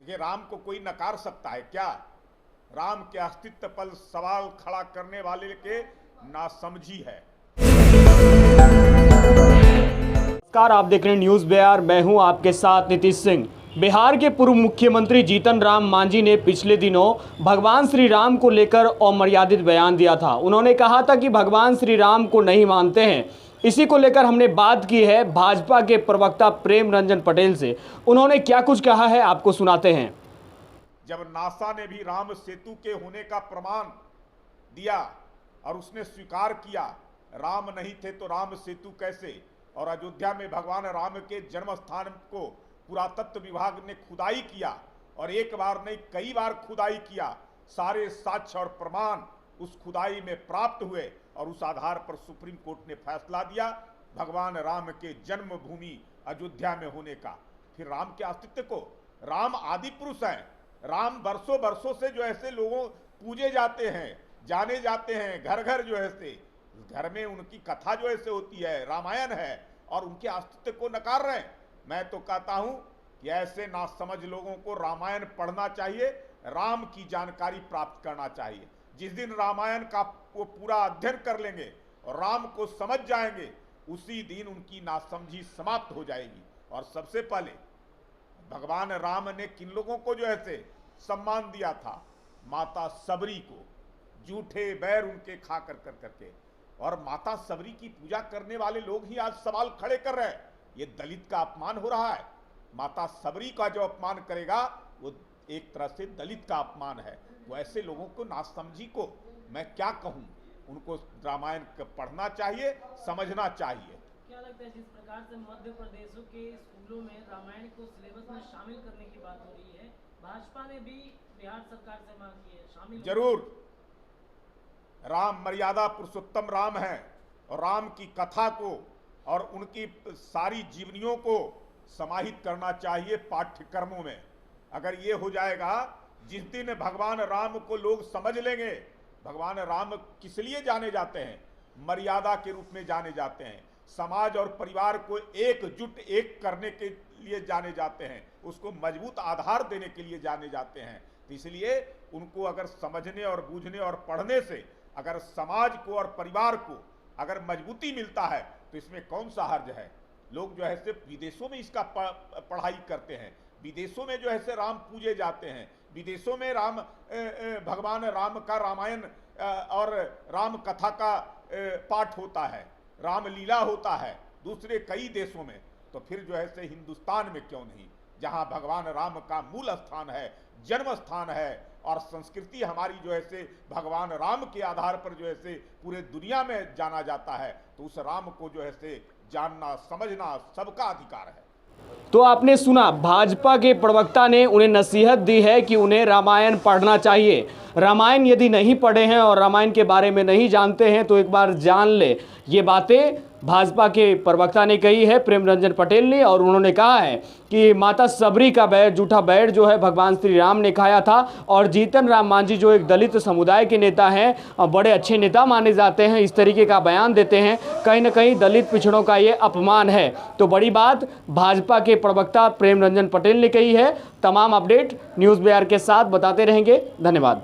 ये राम को कोई नकार सकता है क्या? राम के अस्तित्व पर सवाल खड़ा करने वाले के नासमझी है। नमस्कार, आप देख रहे हैं न्यूज़ बिहार। मैं हूं आपके साथ नीतीश सिंह। बिहार के पूर्व मुख्यमंत्री जीतन राम मांझी ने पिछले दिनों भगवान श्री राम को लेकर अमर्यादित बयान दिया था। उन्होंने कहा था कि भगवान श्री राम को नहीं मानते हैं। इसी को लेकर हमने बात की है भाजपा के प्रवक्ता प्रेम रंजन पटेल से। उन्होंने क्या कुछ कहा है आपको सुनाते हैं। जब नासा ने भी राम सेतु के होने का प्रमाण दिया और उसने स्वीकार किया, राम नहीं थे तो राम सेतु कैसे, और अयोध्या में भगवान राम के जन्म स्थान को पुरातत्व विभाग ने खुदाई किया और एक बार नहीं कई बार खुदाई किया, सारे साक्ष्य और प्रमाण उस खुदाई में प्राप्त हुए और उस आधार पर सुप्रीम कोर्ट ने फैसला दिया भगवान राम के जन्मभूमि अयोध्या में होने का। फिर राम के अस्तित्व को, राम आदि पुरुष हैं, राम बरसों बरसों से जो ऐसे लोगों पूजे जाते हैं, जाने जाते हैं, घर घर जो ऐसे घर में उनकी कथा जो ऐसे होती है, रामायण है, और उनके अस्तित्व को नकार रहे हैं। मैं तो कहता हूं कि ऐसे नासमझ लोगों को रामायण पढ़ना चाहिए, राम की जानकारी प्राप्त करना चाहिए। जिस दिन रामायण का वो पूरा अध्ययन कर लेंगे और राम को समझ जाएंगे, उसी दिन उनकी नासमझी समाप्त हो जाएगी। और सबसे पहले भगवान राम ने किन लोगों को जो ऐसे सम्मान दिया था? माता सबरी को, जूठे बैर उनके खा कर करके, और माता सबरी की पूजा करने वाले लोग ही आज सवाल खड़े कर रहे हैं। ये दलित का अपमान हो रहा है। माता सबरी का जो अपमान करेगा वो एक तरह से दलित का अपमान है। वो ऐसे लोगों को नासमझी को मैं क्या कहूं, उनको रामायण पढ़ना चाहिए, समझना चाहिए। क्या लगता है जिस प्रकार से मध्य प्रदेशों के स्कूलों में रामायण को सिलेबस में शामिल करने की बात हो रही है, भाजपा ने भी बिहार सरकार से मांग की है शामिल? जरूर। राम मर्यादा पुरुषोत्तम राम है और राम की कथा को और उनकी सारी जीवनियों को समाहित करना चाहिए पाठ्यक्रमों में। अगर ये हो जाएगा, जिस दिन भगवान राम को लोग समझ लेंगे, भगवान राम किस लिए जाने जाते हैं? मर्यादा के रूप में जाने जाते हैं, समाज और परिवार को एकजुट एक करने के लिए जाने जाते हैं, उसको मजबूत आधार देने के लिए जाने जाते हैं। तो इसलिए उनको अगर समझने और बूझने और पढ़ने से अगर समाज को और परिवार को अगर मजबूती मिलता है तो इसमें कौन सा हर्ज है? लोग जो है से विदेशों में इसका पढ़ाई करते हैं, विदेशों में जो है से राम पूजे जाते हैं, विदेशों में राम भगवान राम का रामायण और राम कथा का पाठ होता है, रामलीला होता है दूसरे कई देशों में। तो फिर जो है से हिंदुस्तान में क्यों नहीं, जहां भगवान राम का मूल स्थान है, जन्म स्थान है, और संस्कृति हमारी जो है से भगवान राम के आधार पर जो है से पूरे दुनिया में जाना जाता है, तो उस राम को जो है से जानना समझना सबका अधिकार है। तो आपने सुना, भाजपा के प्रवक्ता ने उन्हें नसीहत दी है कि उन्हें रामायण पढ़ना चाहिए। रामायण यदि नहीं पढ़े हैं और रामायण के बारे में नहीं जानते हैं तो एक बार जान ले। ये बातें भाजपा के प्रवक्ता ने कही है, प्रेम रंजन पटेल ने, और उन्होंने कहा है कि माता सबरी का बैर, जूठा बैर जो है भगवान श्री राम ने खाया था। और जीतन राम मांझी जो एक दलित समुदाय के नेता हैं, बड़े अच्छे नेता माने जाते हैं, इस तरीके का बयान देते हैं, कहीं ना कहीं दलित पिछड़ों का ये अपमान है। तो बड़ी बात भाजपा के प्रवक्ता प्रेम रंजन पटेल ने कही है। तमाम अपडेट न्यूज़ बिहार के साथ बताते रहेंगे। धन्यवाद।